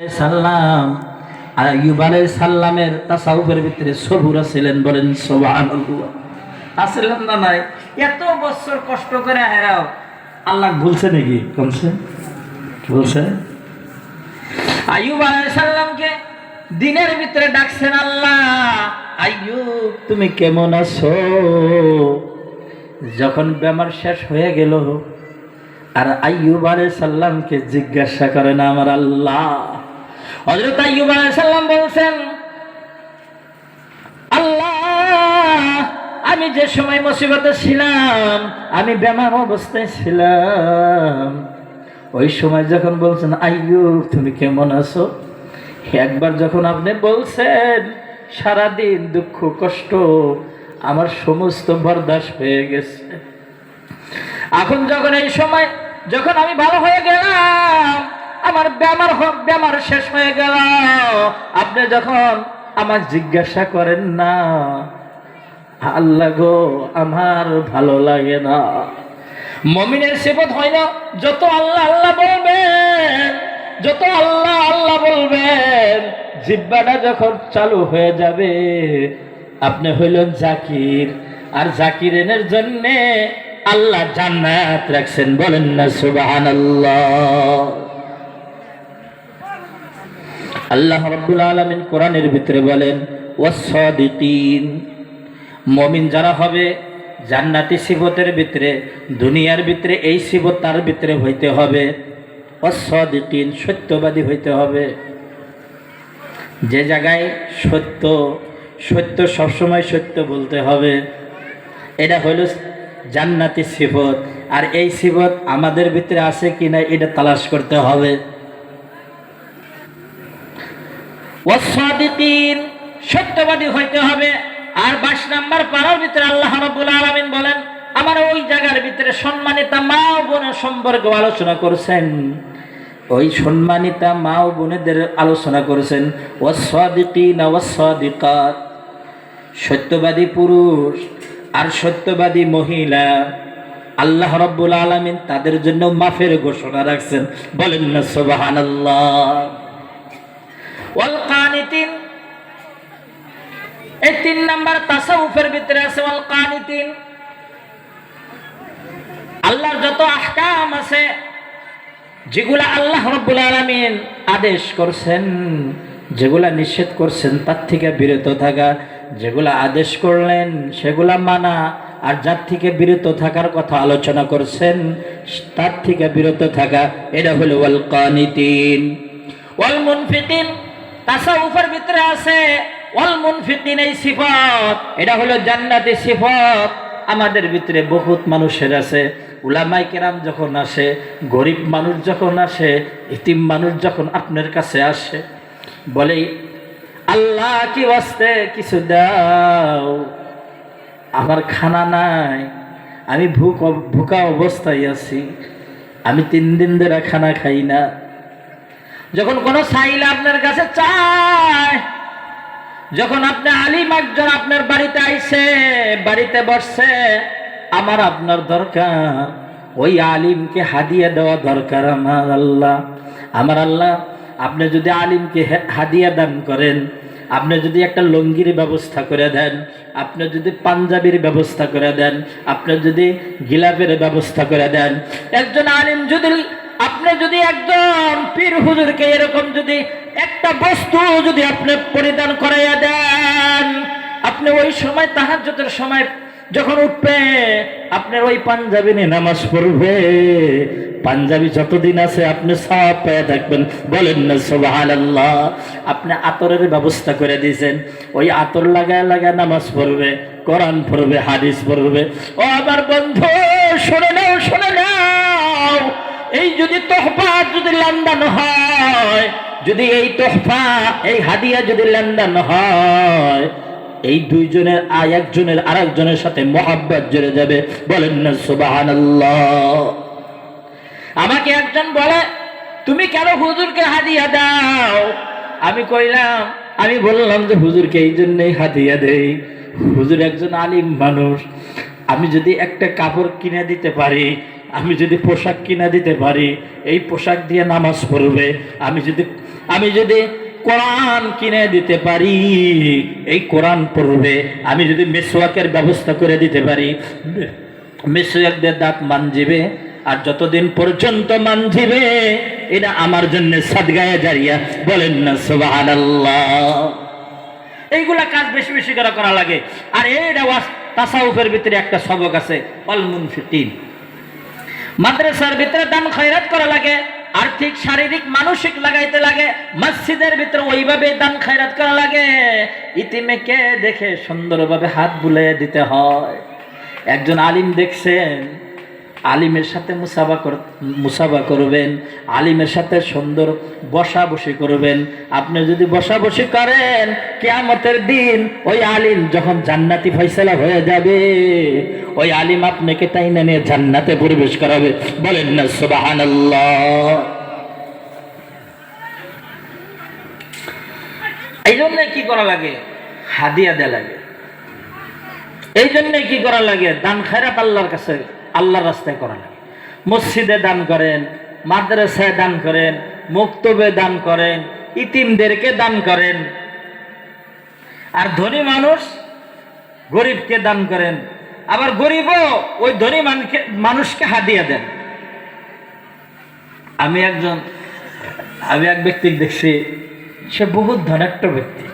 সাল্লাম আইয়ুব আলাইহিস সালামের তাসাউফের ভিতরে সবুর ছিলেন, বলেন সুবহানাল্লাহ। আসলেন না নাই? এত বছর কষ্ট করে হেরাও আল্লাহ ভুলছে নাকি? কোনছে বলছে আইয়ুব আলাইহিস সালামকে দিনের ভিতরে ডাকছেন, আল্লাহ আইয়ুব তুমি কেমন আছো? যখন বেমার শেষ হয়ে গেল আর আইয়ুব আলাইহিস সালামকে জিজ্ঞাসা করেন আমার আল্লাহ। হযরত আইয়ুব আলাইহিস সালাম বলছেন, আল্লাহ আমি যে সময় মুসিবতে ছিলাম, আমি বেমার অবস্থায় ছিলাম, ওই সময় যখন বলছেন আইয়ুব তুমি কেমন আছো, একবার যখন আপনি বলছেন সারাদিন দুঃখ কষ্ট আমার সমস্ত বরদাস্ত হয়ে গেছে। এখন যখন এই সময় যখন আমি ভালো হয়ে গেলাম, আমার বেমার শেষ হয়ে গেল, আপনি যখন আমার জিজ্ঞাসা করেন না, আল্লাহ গো আমার ভালো লাগে না। মুমিনের সিফত হয় না যত আল্লাহ আল্লাহ বলবেন, যত আল্লাহ আল্লাহ বলবেন, জিহ্বাটা যখন চালু হয়ে যাবে আপনি হইলেন জাকির, আর জাকিরের জন্যে আল্লাহ জান্নাত রাখছেন, বলেন না সুবহানাল্লাহ। আল্লাহ রাব্বুল আলামিন কোরআনের ভিতরে বলেন ওয়াস-সাদিকিন, মুমিন যারা হবে জান্নাতি সিফতের ভিতরে, দুনিয়ার ভিতরে এই সিফত তার ভিতরে হইতে হবে। ওয়াস-সাদিকিন, সত্যবাদী হইতে হবে। যে জায়গায় সত্য সত্য সবসময় সত্য বলতে হবে, এটা হইল জান্নাতি সিফত। আর এই সিফত আমাদের ভিতরে আছে কিনা এটা তালাশ করতে হবে। ওয়াস-সাদিকিন, সত্যবাদী হইতে হবে। আর 22 নম্বর পারার ভিতরে আল্লাহ রাব্বুল আলামিন বলেন, আমার ওই জায়গার ভিতরে সম্মানিতা মা ও বোনের সম্পর্কে আলোচনা করছেন, ওই সম্মানিতা মা ও বোনেদের আলোচনা করেছেন। ওয়াস-সাদিকিন ওয়াস-সাদিকাত, সত্যবাদী পুরুষ আর সত্যবাদী মহিলা আল্লাহ রাব্বুল আলামিন তাদের জন্য মাফের ঘোষণা রাখছেন, বলেন না সুবহানাল্লাহ। ওয়াল কানিতিন, এই 3 নাম্বার তাসাউফের ভিতরে আছে ওয়াল কানিতিন। আল্লাহর যত আহকাম আছে, যেগুলা আল্লাহ রাব্বুল আলামিন আদেশ করছেন, যেগুলা নিষেধ করছেন তার থেকে বিরত থাকা, যেগুলা আদেশ করলেন সেগুলা মানা, আর যার থেকে বিরত থাকার কথা আলোচনা করছেন তার থেকে বিরত থাকা, এটা হলো ওয়াল কানিতিন। ওয়াল মুনফিকিন, তাসাউফের ভিতরে আছে ওয়াল মুনফিকিন, এই সিফাত, এটা হলো জান্নাতি সিফাত। আমাদের ভিতরে বহুত মানুষের আছে, উলামায়ে কেরাম যখন আসে, গরিব মানুষ যখন আসে, ইতিম মানুষ যখন আপনার কাছে আসে, বলে আল্লাহ কি ওয়াস্তে কিছু দাও, আমার খানা নাই, আমি ভুকা অবস্থায় আছি, আমি 3 দিন ধরে খানা খাই না। যখন কোনো সাইলা আপনার কাছে চায়, যখন আপনি আলিম একজন আপনার বাড়িতে আইছে, বাড়িতে বসছে, আমার আপনার দরকার, ওই আলিমকে হাদিয়া দেওয়া দরকার আমার আল্লাহ। আমার আল্লাহ আপনি যদি আলিমকে হাদিয়া দান করেন, আপনি যদি একটা লুঙ্গির ব্যবস্থা করে দেন, আপনি যদি পাঞ্জাবির ব্যবস্থা করে দেন, আপনি যদি গিলাপের ব্যবস্থা করে দেন, একজন আলিম যদি, আপনি যদি একজন পীর হুজুরকে এরকম যদি একটা বস্তু যদি আপনি পরিধান করাইয়া দেন, আপনি ওই সময় তাহাজ্জুদের সময় যখন উঠবে আপনার ওই পাঞ্জাবি নিয়ে নামাজ পড়বে, পাঞ্জাবি যতদিন আছে আপনি সওয়াব পেয়ে থাকবেন, বলেন না সুবহানাল্লাহ। আপনি আতরের ব্যবস্থা করে দিয়েছেন, ওই আতর লাগায় লাগায় নামাজ পড়বে, কোরআন পড়বে, হাদিস পড়বে। ও আমার বন্ধু শুনে নাও, শুনে নাও, এই যদি তোহফা যদি লেনদেন হয়, যদি এই তোহফা এই হাদিয়া যদি লেনদেন হয়, এই দুইজনের একজনের আরেকজনের সাথে মহব্বত জুড়ে যাবে, বলেন না সুবহানাল্লাহ। আমাকে একজন বলে তুমি কেন হুজুরকে হাদিয়া দাও? আমি কইলাম, আমি বললাম যে হুজুরকে এই জন্যই হাদিয়া দেই, হুজুর একজন আলিম মানুষ, আমি যদি একটা কাপড় কিনে দিতে পারি, আমি যদি পোশাক কিনে দিতে পারি, এই পোশাক দিয়ে নামাজ পড়বে, আমি যদি আমি যদি কোরআন কিনে দিতে পারি, এই কোরআন পড়বে, আমি যদি মিসওয়াকের ব্যবস্থা করে দিতে পারি, মিসওয়াক দিয়ে দাঁত মানজিবে, আর যতদিন পর্যন্ত মানজিবে এটা আমার জন্য সাদগায়ে জারিয়া। বলেন না সুবহানাল্লাহ। এইগুলা কাজ বেশি বেশি করে করা লাগে। আর এইটা তাসাউফের ভিতরে একটা সবক আছে, আল মুনফিকিন। মাদ্রাসার ভিতরে দান খয়রাত করা লাগে, আর্থিক শারীরিক মানসিক লাগাইতে লাগে। মসজিদের ভিতরে ওইভাবে দান খয়রাত করা লাগে। ইতিমেকে দেখে সুন্দরভাবে হাত বুলিয়ে দিতে হয়। একজন আলিম দেখছেন, আলিমের সাথে মুসাবা করবেন, আলিমের সাথে সুন্দর বসা বসি করবেন। আপনি যদি বসা বসি করেন, কিয়ামতের দিন ওই আলিম যখন জান্নাতি ফয়সালা হয়ে যাবে, ওই আলিম আপনাকে টাইনা নিয়ে জান্নাতে প্রবেশ করাবে। বলেন না সুবহানাল্লাহ। এই জন্য কি করা লাগে? হাদিয়া দেয়া লাগে। এই জন্য কি করা লাগে? দান খয়রাত আল্লাহর কাছে, আল্লাহর রাস্তায় করা লাগে। মসজিদে দান করেন, মাদ্রাসায় দান করেন, মক্তবে দান করেন, ইতিমদেরকে দান করেন। আর ধনী মানুষ গরিবকে দান করেন, আবার গরিবও ওই ধনী মানুষকে হাদিয়া দেন। আমি এক ব্যক্তি দেখছি, সে বহুত ধনাঢ্য ব্যক্তি,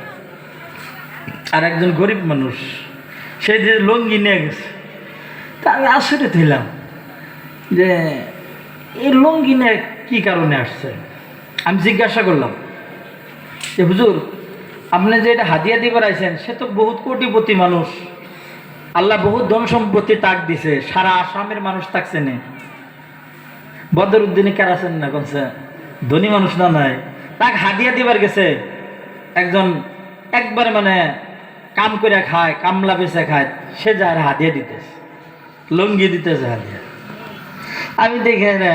আর একজন গরিব মানুষ, সে যে লুঙ্গি নিয়ে গেছে। তা আমি আশ্চর্য হইলাম যে এই লুঙ্গি নিয়ে কী কারণে আসছে। আমি জিজ্ঞাসা করলাম যে হুজুর, আপনি যে এটা হাদিয়া দিবার আইছেন, সে তো বহুত কোটিপতি মানুষ, আল্লাহ বহুত ধন সম্পত্তি তাক দিছে, সারা আসামের মানুষ তাকছে নে, বদরউদ্দিনে কার আছেন না কোনছে ধনী মানুষ না নাই, তাক হাদিয়া দিবার গেছে একজন একবারে মানে কাম করে খায়, কামলা বেচে খায়, সে যার হাদিয়া দিতেছে, লুঙ্গি দিতেছে হাদিয়া। আমি দেখে না,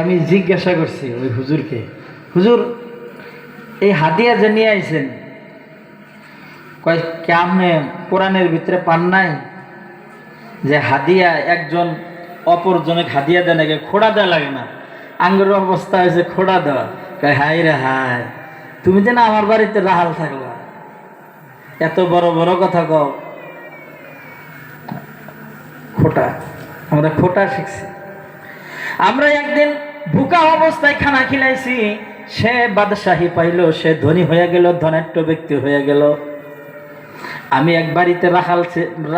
আমি জিজ্ঞাসা করছি ওই হুজুরকে, হুজুর এই হাদিয়া যে নিয়ে আইছেন, কয় কেমনে কোরআনের ভিতরে পান নাই যে হাদিয়া একজন অপরজনকে হাদিয়া দেয় নাকি খোড়া দেওয়া লাগে না? আঙ্গুরের অবস্থা হয়েছে খোড়া দেওয়া। কয় হাই রে হাই, তুমি যে না আমার বাড়িতে রাহাল থাকলা, এত বড় বড় কথা কও। খোটা, আমরা খোটা শিখছি। আমরা একদিন ভুকা অবস্থায় খানা খিলাইছি, সে বাদশাহী পাইল, সে ধনী হয়ে গেল, ধনাঢ্য ব্যক্তি হয়ে গেল। আমি এক বাড়িতে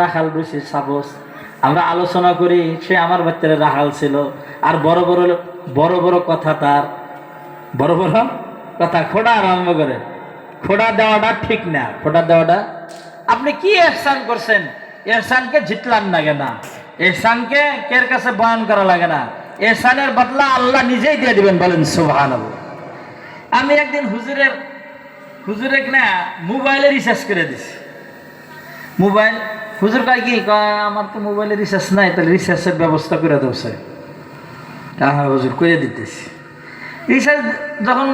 রাখাল বসে সাপোজ আমরা আলোচনা করি, সে আমার বাড়িতে রাখাল ছিল, আর বড় বড় কথা, তার বড় বড় কথা খোড়া আরম্ভ করে। খোড়া দেওয়াটা ঠিক না। খোড়া দেওয়াটা, আপনি কি এহসান করছেন? এহসানকে জিতলাম লাগে না, এহসানকে কের কাছে বয়ান করা লাগে না, এহসানের বদলা আল্লাহ নিজেই দিয়ে দিবেন। বলেন সুবহানাল্লাহ। আমি একদিন হুজুরে না মোবাইলে রিচার্জ করে দিছি। মোবাইল হুজুর কয় কি, কয় আমার তো মোবাইলে রিচার্জ নাই, তাহলে রিচার্জের ব্যবস্থা করে দেবো স্যার। হ্যাঁ হুজুর করে দিতেছি। রিচার্জ যখন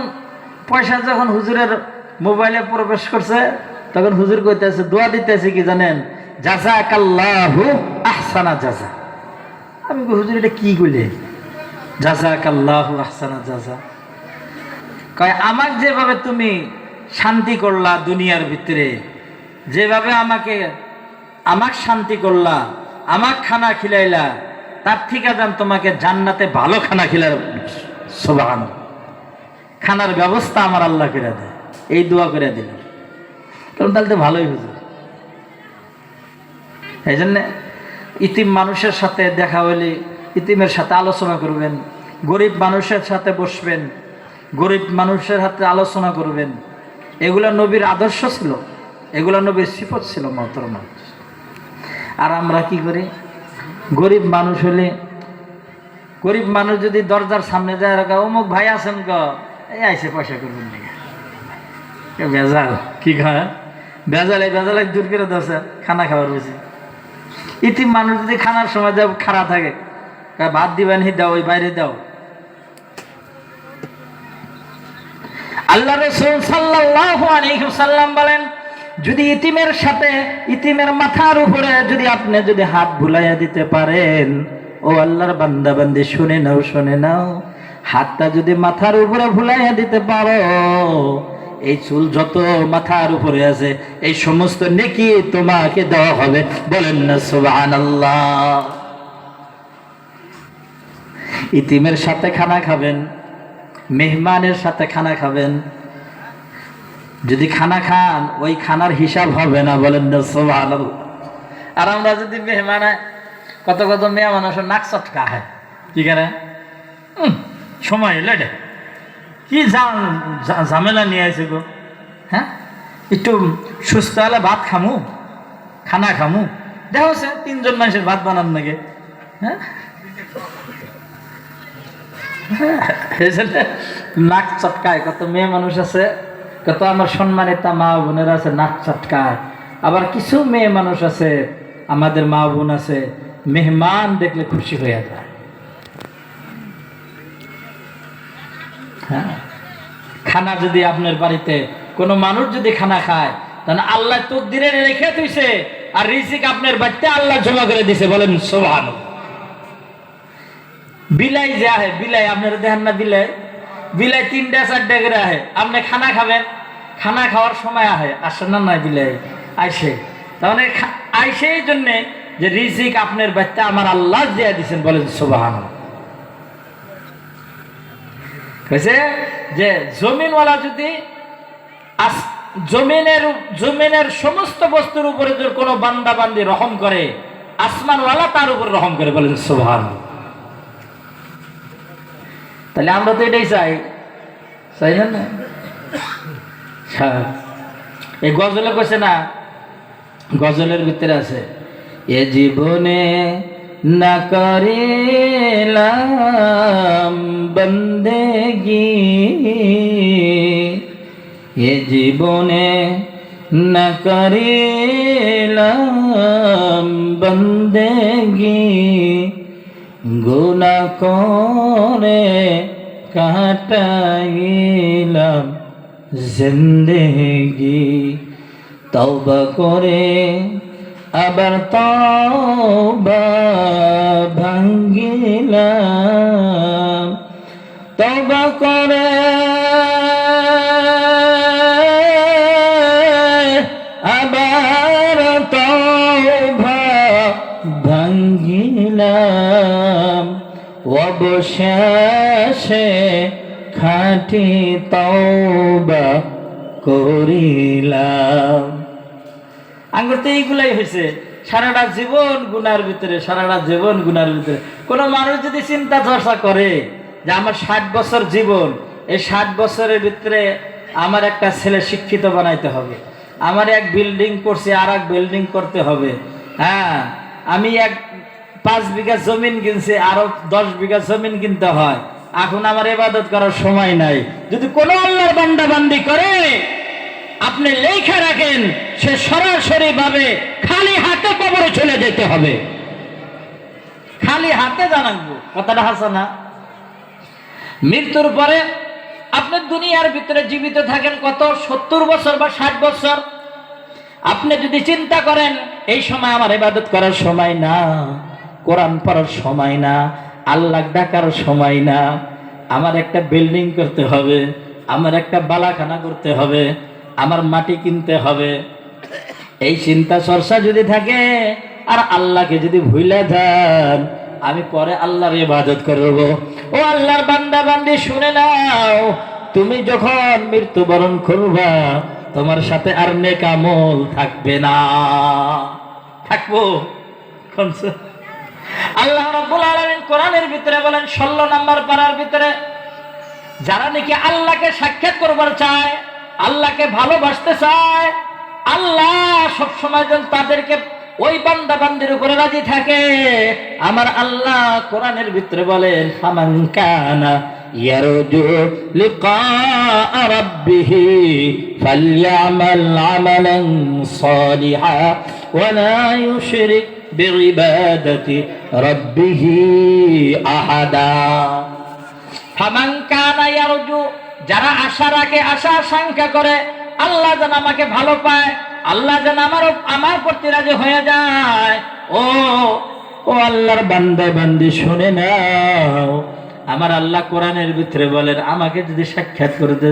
পয়সা যখন হুজুরের মোবাইলে প্রবেশ করছে, তখন হুজুর কইতেছে, দোয়া দিতেছে কি জানেন? জাযাকাল্লাহু আহসানা জাযা। আমি হুজুর এটা কি কইলে? জাযাকাল্লাহু আহসানা জাযা। কয় আমাক যেভাবে তুমি শান্তি করলা দুনিয়ার ভিতরে, যেভাবে আমাক শান্তি করলা, আমাক খানা খিলাইলা, তার ঠিক আছে তোমাকে জান্নাতে ভালো খানা খিলার সুবহানাল্লাহ, খানার ব্যবস্থা আমার আল্লাহ করে দেয়। এই দোয়া করে দিল, কারণ তাহলে তো ভালোই হুজুর। এই জন্যে ইতিম মানুষের সাথে দেখা হলে ইতিমের সাথে আলোচনা করবেন, গরিব মানুষের সাথে বসবেন, গরিব মানুষের সাথে আলোচনা করবেন। এগুলো নবীর আদর্শ ছিল, এগুলো নবীর সিফত ছিল মহতরম। আর আমরা কি করি? গরিব মানুষ হলে, গরিব মানুষ যদি দরজার সামনে যায়, অমুক ভাই আছেন গ, এই আইসে পয়সা করবেন নাকি বেজাল, কি খায় বেজাল, এই বেজাল দূর করে দাও স্যার, খানা খাবার বেশি। ইতিম মানুষ যদি খানার সময় যাব খাড়া থাকে, ভাত দিবেন, হি দাও, ওই বাইরে দাও। আল্লাহ রাসূল সাল্লাল্লাহু আলাইহি ওয়াসাল্লাম বলেন, যদি ইতিমের সাথে, ইতিমের মাথার উপরে যদি হাত বুলাইয়া দিতে পারেন, ও আল্লাহর বান্দা বান্দি শুনে নাও, হাতটা যদি মাথার উপরে ভুলাইয়া দিতে পারো, এই চুল যত মাথার উপরে আছে এই সমস্ত নেকি তোমাকে দেওয়া হবে। বলেন না সুবহানাল্লাহ। ইতিমের সাথে খানা খাবেন, মেহমানের সাথে খানা খাবেন, যদি খানা খান ওই খানার হিসাব হবে না। বলেন না সুবহানাল্লাহ। আর আমরা যদি মেহমান কত কত মেয়ে মানুষ নাক চটকা হয়, কি করে সময় এলো এটা কি ঝামেলা নিয়ে আসে গো। হ্যাঁ, একটু সুস্থ হলে ভাত খামু, খানা খামু, দেখো সে 3 জন মানুষের ভাত বানান নাকি। হ্যাঁ, নাক চটকায় কত মেয়ে মানুষ আছে, কত আমার সম্মানিত মা বোনেরা আছে নাক চটকায়। আবার কিছু মেয়ে মানুষ আছে, আমাদের মা বোন আছে, মেহমান দেখলে খুশি হয়ে যায়। হ্যাঁ, খানা যদি আপনার বাড়িতে কোনো মানুষ যদি খানা খায়, তাহলে আল্লাহ তকদিরে রেখে দিয়েছে, আর রিজিক আপনার বাড়িতে আল্লাহ জমা করে দিয়েছে। বলেন সুবহানাল্লাহ। বিলাই যে আহে, বিলাই আপনারা দেখেন না, বিলাই বিলাই 3টা 4টা করে আহে, আপনি খানা খাবেন, খানা খাওয়ার সময় আহে, আসে না? নাই, বিলাই আইসে। তাহলে আইসে এই জন্যে যে রিজিক আপনার বাড়িতে আমার আল্লাহ দিয়ে দিয়েছেন। বলেন সুবহানাল্লাহ। কইছে যে জমিনওয়ালা যদি জমিনের সমস্ত বস্তুর উপরে যদি কোনো বান্দা বান্দি রহম করে, আসমানওয়ালা তার উপর রহম করে। বলেন সুবহানাল্লাহ। তাহলে আমরা তো এটাই চাই, চাই না? এই গজলে কইছে না, গজলের ভিতরে আছে, এ জীবনে না করিলাম বন্দেগি, এ জীবনে না করিলাম বন্দেগি, গুনাহ করে কাটাইলাম জিন্দেগি, তওবা করে আবার তওবা ভাঙ্গিলাম, তওবা করে আবার তওবা ভাঙ্গিলাম, অবশেষে খাঁটি তওবা করিলাম। আঙ্গুর তো এইগুলাই হয়েছে, সারাটা জীবন গুনার ভিতরে, সারাটা জীবন গুনার ভিতরে। কোনো মানুষ যদি চিন্তা চর্চা করে যে আমার 60 বছর জীবন, এই 60 বছরের ভিতরে আমার একটা ছেলে শিক্ষিত বানাইতে হবে, আমার এক বিল্ডিং করছি আর এক বিল্ডিং করতে হবে, হ্যাঁ, আমি 5 বিঘা জমিন কিনছি, আরো 10 বিঘা জমিন কিনতে হয়, এখন আমার ইবাদত করার সময় নাই। যদি কোনো আল্লাহর বান্দা বান্দি করে, আপনি লেখা রাখেন সে সরাসরি ভাবে খালি হাতে কবরে চলে যেতে হবে। খালি হাতে জানাবো, কথাটা হাসা না? মৃত্যুর পরে আপনি দুনিয়ার ভিতরে জীবিত থাকেন কত, 70 বছর বা 60 বছর। আপনি যদি চিন্তা করেন এই সময় আমার ইবাদত করার সময় না, কোরআন পড়ার সময় না, আল্লাহ ডাকার সময় না, আমার একটা বিল্ডিং করতে হবে, আমার একটা বালাখানা করতে হবে, আমার মাটি কিনতে হবে, এই চিন্তা চর্চা যদি থাকে, আর আল্লাহকে যদি ভুলে যান, আমি পরে আল্লাহর ইবাদত করব। ও আল্লাহর বান্দা বান্দি শুনে নাও, তুমি যখন মৃত্যুবরণ করবা, তোমার সাথে আর নেক আমল থাকবে না। থাকবো আল্লাহ রাব্বুল আলামিন কোরআনের ভিতরে বলেন, 16 নম্বর পারার ভিতরে, যারা নাকি আল্লাহকে সাক্ষাৎ করবার চায়, আল্লাহকে ভালোবাসতে চায়, আল্লাহ সবসময় যেন তাদেরকে ওই বান্দা বান্দির উপরে রাজি থাকে। আমার আল্লাহ কোরআনের ভিতরে বলেন, ফামান কানা ইয়ারজু লিকা রাব্বিহি ফালইআমাল আমালান সালিহা ওয়া লা ইউশরিক বিইবাদাতি রাব্বিহি আহাদা। ফামান কানা ইয়ারজু, যারা আশা রাখে, আশা আকাঙ্ক্ষা করে আল্লাহ যেন আমাকে ভালো পায়, আল্লাহ যেন আমার প্রতি রাজি হয়ে যায়। ও আল্লাহর বান্দা বান্দি শুনে নাও, আমার আল্লাহ কোরআনের ভিতরে বলেন, আমাকে যদি সাক্ষাৎ করতে